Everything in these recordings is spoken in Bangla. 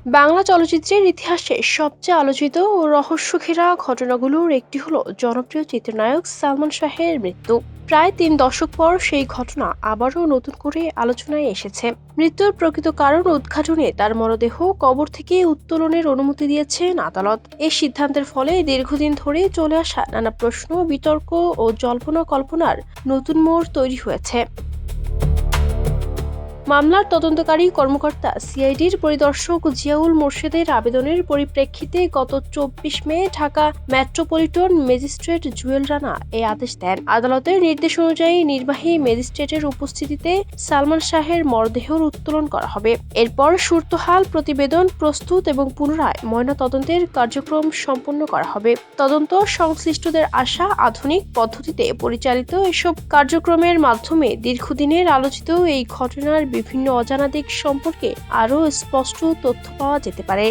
বাংলা চলচ্চিত্রের ইতিহাসে সবচেয়ে আলোচিত ও রহস্যঘেরা ঘটনাগুলোর একটি হলো জনপ্রিয় চিত্রনায়ক সালমান শাহের মৃত্যু। প্রায় 3 দশক পর সেই ঘটনা আবারও নতুন করে আলোচনায় এসেছে। মৃত্যুর প্রকৃত কারণ উদ্ঘাটনে তার মরদেহ কবর থেকে উত্তোলনের অনুমতি দিয়েছেন আদালত। এই সিদ্ধান্তের ফলে দীর্ঘদিন ধরে চলে আসা নানা প্রশ্ন, বিতর্ক ও জল্পনা কল্পনার নতুন মোড় তৈরি হয়েছে। মামলার তদন্তকারী কর্মকর্তা সিআইডির পরিদর্শক জিয়াউল মোর্শেদের আবেদনের পরিপ্রেক্ষিতে গত 24 মে ঢাকা মেট্রোপলিটন ম্যাজিস্ট্রেট জুয়েল রানা এই আদেশ দেন। আদালতের নির্দেশ অনুযায়ী নির্বাহী ম্যাজিস্ট্রেটের উপস্থিতিতে সালমান শাহের মরদেহর উত্তোলন করা হবে। এরপর সুরতহাল প্রতিবেদন প্রস্তুত এবং পুনরায় ময়নাতদন্তের কার্যক্রম সম্পন্ন করা হবে। তদন্ত সংশ্লিষ্টদের আশা, আধুনিক পদ্ধতিতে পরিচালিত এসব কার্যক্রমের মাধ্যমে দীর্ঘদিনের আলোচিত এই ঘটনার বিভিন্ন অজানা দিক সম্পর্কে আরও স্পষ্ট তথ্য পাওয়া যেতে পারে।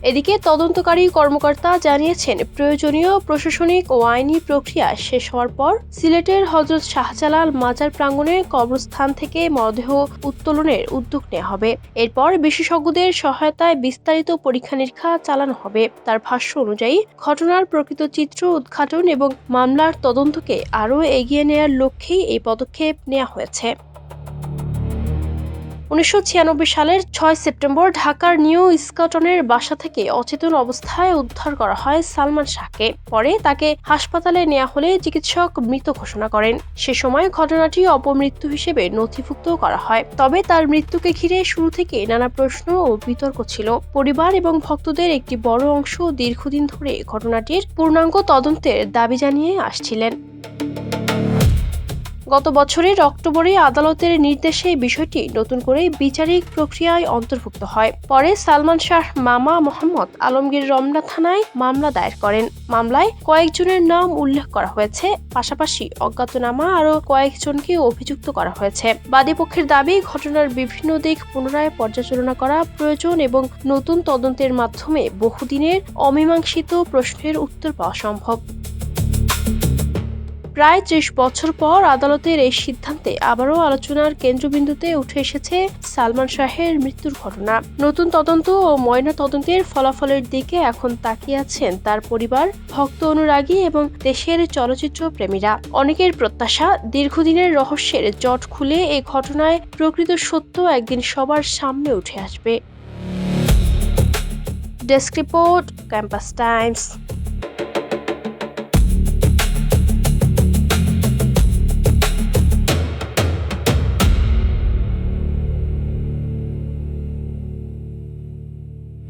এদিকে তদন্তকারী কর্মকর্তা জানিয়েছেন, প্রয়োজনীয় প্রশাসনিক ও আইনি প্রক্রিয়া শেষ হওয়ার পর সিলেটের হযরত শাহজালাল মাজার প্রাঙ্গণে কবরস্থান থেকে মরদেহ উত্তোলনের উদ্যোগ নেওয়া হবে। এরপর বিশেষজ্ঞদের সহায়তায় বিস্তারিত পরীক্ষা-নিরীক্ষা চালানো হবে। তার ভাষ্য অনুযায়ী ঘটনার প্রকৃত চিত্র উদ্ঘাটন এবং মামলার তদন্তকে আরও এগিয়ে নেয়ার লক্ষ্যেই এই পদক্ষেপ নেওয়া হয়েছে। 1996 সালের 6 সেপ্টেম্বর ঢাকার নিউ ইস্কটনের বাসা থেকে অচেতন অবস্থায় উদ্ধার করা হয় সালমান শাহকে। পরে তাকে হাসপাতালে নেওয়া হলে চিকিৎসক মৃত ঘোষণা করেন। সে সময় ঘটনাটি অপমৃত্যু হিসেবে নথিভুক্ত করা হয়। তবে তার মৃত্যুকে ঘিরে শুরু থেকে নানা প্রশ্ন ও বিতর্ক ছিল। পরিবার এবং ভক্তদের একটি বড় অংশ দীর্ঘদিন ধরে ঘটনাটির পূর্ণাঙ্গ তদন্তের দাবি জানিয়ে আসছিলেন। গত বছরের অক্টোবরে আদালতের নির্দেশে বিষয়টি নতুন করে বিচারিক প্রক্রিয়ায় অন্তর্ভুক্ত হয়। পরে সালমান শাহ মামা মোহাম্মদ আলমগীর রমনা থানায় মামলা দায়ের করেন। মামলায় কয়েকজনের নাম উল্লেখ করা হয়েছে, পাশাপাশি অজ্ঞাতনামা আরও কয়েকজনকে অভিযুক্ত করা হয়েছে। বাদীপক্ষের দাবি, ঘটনার বিভিন্ন দিক পুনরায় পর্যালোচনা করা প্রয়োজন এবং নতুন তদন্তের মাধ্যমে বহুদিনের অমীমাংসিত প্রশ্নের উত্তর পাওয়া সম্ভব। প্রায় 30 বছর পর আদালতের এই সিদ্ধান্তে আবারও আলোচনার কেন্দ্রবিন্দুতে উঠে এসেছে সালমান শাহের মৃত্যুর ঘটনা। নতুন তদন্ত ও ময়না তদন্তের ফলাফলের দিকে এখন তাকিয়ে আছেন তার পরিবার, ভক্ত, অনুরাগী এবং দেশের চলচ্চিত্র প্রেমীরা। অনেকের প্রত্যাশা, দীর্ঘদিনের রহস্যের জট খুলে এই ঘটনায় প্রকৃত সত্য একদিন সবার সামনে উঠে আসবে। Desk report, campus Times.